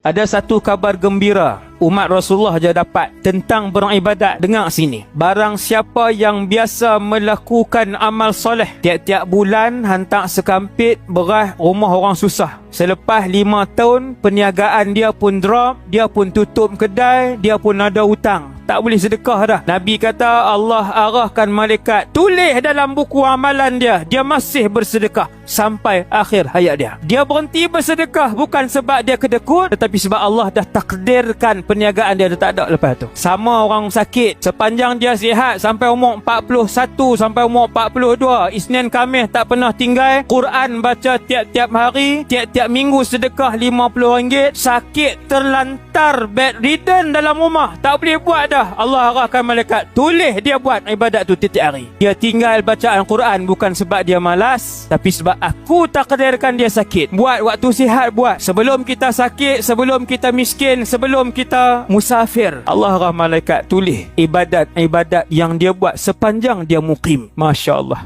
Ada satu kabar gembira umat Rasulullah je dapat tentang beribadat. Dengar sini. Barang siapa yang biasa melakukan amal soleh, tiap-tiap bulan hantar sekampit beras rumah orang susah. Selepas 5 tahun, perniagaan dia pun drop, dia pun tutup kedai, dia pun ada hutang. Tak boleh sedekah dah. Nabi kata Allah arahkan malaikat, tulis dalam buku amalan dia, dia masih bersedekah sampai akhir hayat dia. Dia berhenti bersedekah bukan sebab dia kedekut, tetapi sebab Allah dah takdirkan perniagaan dia dah tak ada lepas tu. Sama orang sakit, sepanjang dia sihat sampai umur 41 sampai umur 42, Isnin Khamis tak pernah tinggal, Quran baca tiap-tiap hari, tiap-tiap minggu sedekah RM50, sakit terlantar bedridden dalam rumah, tak boleh buat dah. Allah arahkan malaikat, tulis dia buat ibadat tu tiap-tiap hari. Dia tinggal bacaan Quran bukan sebab dia malas, tapi sebab aku takdirkan dia sakit. Buat waktu sihat, buat sebelum kita sakit, sebelum kita miskin, sebelum kita musafir. Allah arah malaikat tulis ibadat-ibadat yang dia buat sepanjang dia mukim. Masya Allah.